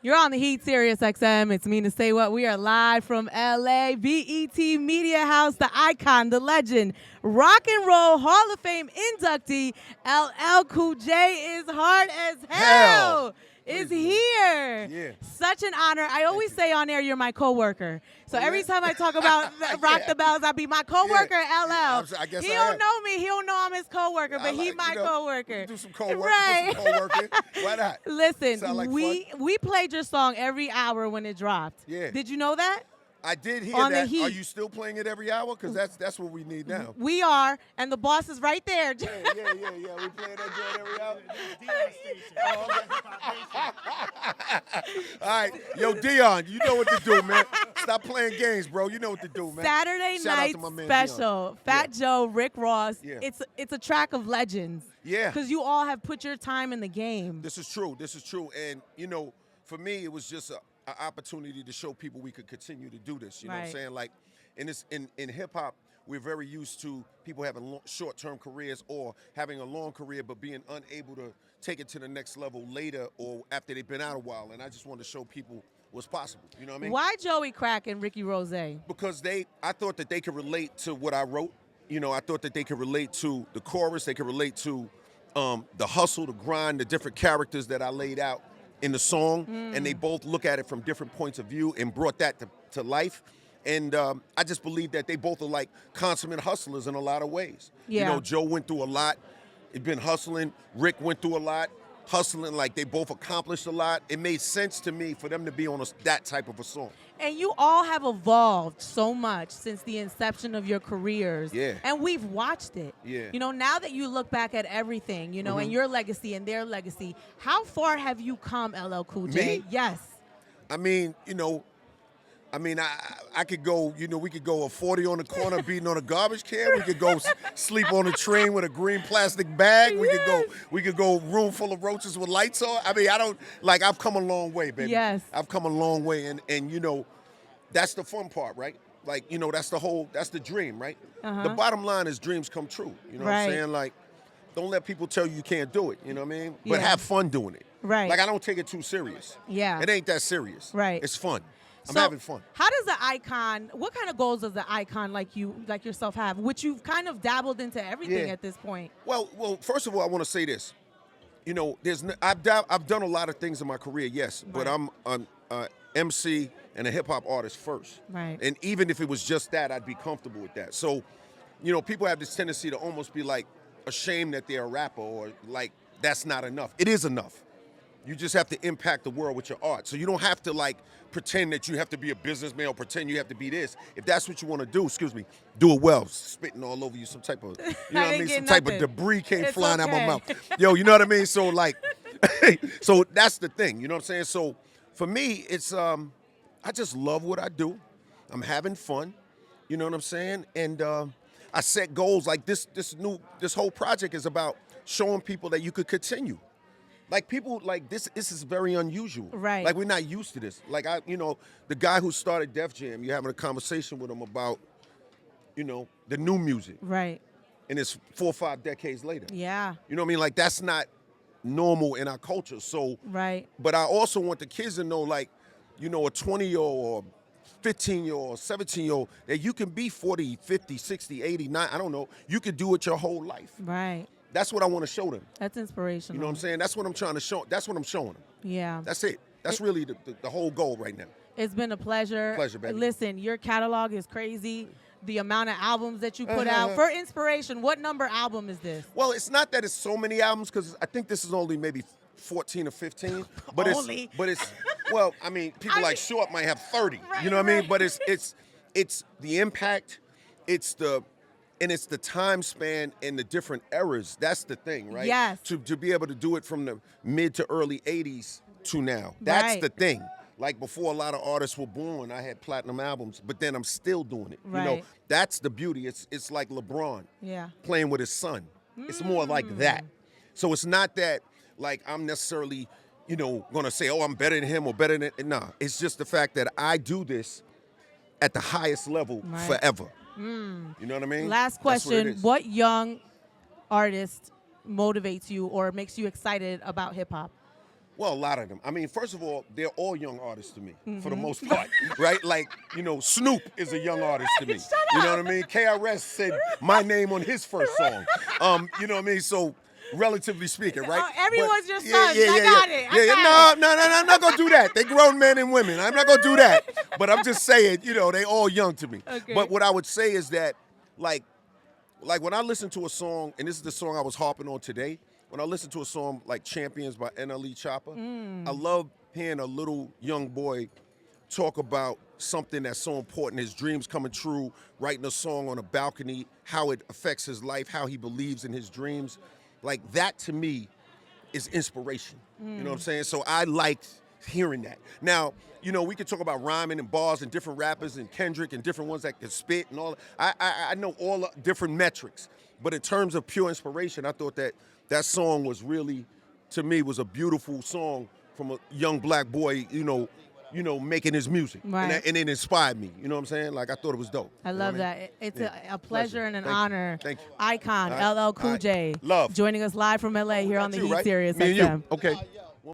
You're on the Heat, SiriusXM. It's Mina SayWhat. We are live from LA, BET Media House, the icon, the legend, Rock and Roll Hall of Fame inductee, LL Cool J is hard as hell. Is here. Yeah. Such an honor. I always say on air, you're my coworker. So every time I talk about Rock the Bells, I'll be my coworker, LL. I guess he I don't am. know me. He don't know I'm his coworker, but he my coworker. Do some co-working. Right. Why not? Listen, Sound like we played your song every hour when it dropped. Yeah. Did you know that? I did hear On the that. Heat. Are you still playing it every hour? Because that's what we need now. We are, and the boss is right there. Yeah. We playing that joint every hour. All right. Yo, Dion, you know what to do, man. Stop playing games, bro. You know what to do, man. Saturday Shout out night to my man special. Dion. Fat Joe, Rick Ross. Yeah. It's a track of legends. Yeah. Because you all have put your time in the game. This is true. And, for me, it was just an opportunity to show people we could continue to do this. You know what I'm saying? Like, in hip-hop, we're very used to people having short-term careers or having a long career but being unable to take it to the next level later or after they've been out a while. And I just wanted to show people what's possible. You know what I mean? Why Joey Crack and Ricky Rose? Because I thought that they could relate to what I wrote. I thought that they could relate to the chorus. They could relate to the hustle, the grind, the different characters that I laid out in the song, and they both look at it from different points of view and brought that to life. And I just believe that they both are like consummate hustlers in a lot of ways. Yeah. Joe went through a lot. He'd been hustling. Rick went through a lot, hustling. Like, they both accomplished a lot. It made sense to me for them to be on that type of a song. And you all have evolved so much since the inception of your careers. Yeah. And we've watched it. Yeah. Now that you look back at everything, and your legacy and their legacy, how far have you come, LL Cool J? Me? Yes. I could go, we could go a 40 on the corner beating on a garbage can. We could go sleep on a train with a green plastic bag. We could go room full of roaches with lights on. I've come a long way, baby. Yes. I've come a long way. And that's the fun part, right? That's the dream, right? Uh-huh. The bottom line is dreams come true. You know what I'm saying? Like, don't let people tell you can't do it. You know what I mean? But have fun doing it. Right. Like, I don't take it too serious. Yeah. It ain't that serious. Right. It's fun. I'm So, having fun. How does the icon, what kind of goals does the icon like yourself have, which you've kind of dabbled into everything at this point? Well, first of all, I want to say this. I've done a lot of things in my career, yes, but I'm an MC and a hip-hop artist first. Right. And even if it was just that, I'd be comfortable with that. So, people have this tendency to almost be like ashamed that they're a rapper or like that's not enough. It is enough. You just have to impact the world with your art. So you don't have to pretend that you have to be a businessman or pretend you have to be this. If that's what you want to do, do it well. Spitting all over you, some type of, some type of debris came flying out my mouth. Yo, you know what I mean? So so that's the thing, you know what I'm saying? So for me, it's, I just love what I do. I'm having fun, you know what I'm saying? And I set goals like this whole project is about showing people that you could continue. Like, people, this is very unusual. Right. Like, we're not used to this. Like, the guy who started Def Jam, you're having a conversation with him about, the new music. Right. And it's 4 or 5 decades later. Yeah. You know what I mean? Like, that's not normal in our culture. So, right. But I also want the kids to know, a 20-year-old or 15-year-old or 17-year-old, that you can be 40, 50, 60, 80, 90, I don't know. You could do it your whole life. Right. That's what I want to show them. That's inspirational. You know what I'm saying? That's what I'm trying to show. That's what I'm showing them. Yeah. That's it. That's really the whole goal right now. It's been a pleasure. Pleasure, baby. Listen, your catalog is crazy. The amount of albums that you put out. For inspiration, what number album is this? Well, it's not that it's so many albums, because I think this is only maybe 14 or 15. But it's well, people like Short might have 30. Right, you know what I mean? But it's the impact, it's the time span and the different eras. That's the thing, right? Yes. To be able to do it from the mid to early 80s to now. That's the thing. Like, before a lot of artists were born, I had platinum albums, but then I'm still doing it. Right. That's the beauty. It's like LeBron playing with his son. It's more like that. So it's not that, I'm necessarily, going to say, oh, I'm better than him or better than, nah. It's just the fact that I do this at the highest level forever. You know what I mean? Last question. What young artist motivates you or makes you excited about hip-hop? Well, a lot of them. I mean, first of all, they're all young artists to me, for the most part, right? Like, Snoop is a young artist to me. You know what I mean? KRS said my name on his first song. You know what I mean? So, relatively speaking, right? Everyone's your sons. I got it. No, I'm not gonna do that. They grown men and women. I'm not gonna do that. But I'm just saying, they all young to me. Okay. But what I would say is that, like when I listen to a song, and this is the song I was harping on today. When I listen to a song like Champions by NLE Chopper, I love hearing a little young boy talk about something that's so important, his dreams coming true, writing a song on a balcony, how it affects his life, how he believes in his dreams. Like, that to me is inspiration. You know what I'm saying? So I liked hearing that. Now, we could talk about rhyming and bars and different rappers and Kendrick and different ones that can spit and all. I know all the different metrics. But in terms of pure inspiration, I thought that song was really, to me, was a beautiful song from a young black boy, making his music. Right. And it inspired me. You know what I'm saying? Like, I thought it was dope. I love that. It's a pleasure and an honor. Thank you. Icon, All right. LL Cool J. Love. Joining us live from LA here on the Heat right? Sirius Me and XM. you. Okay.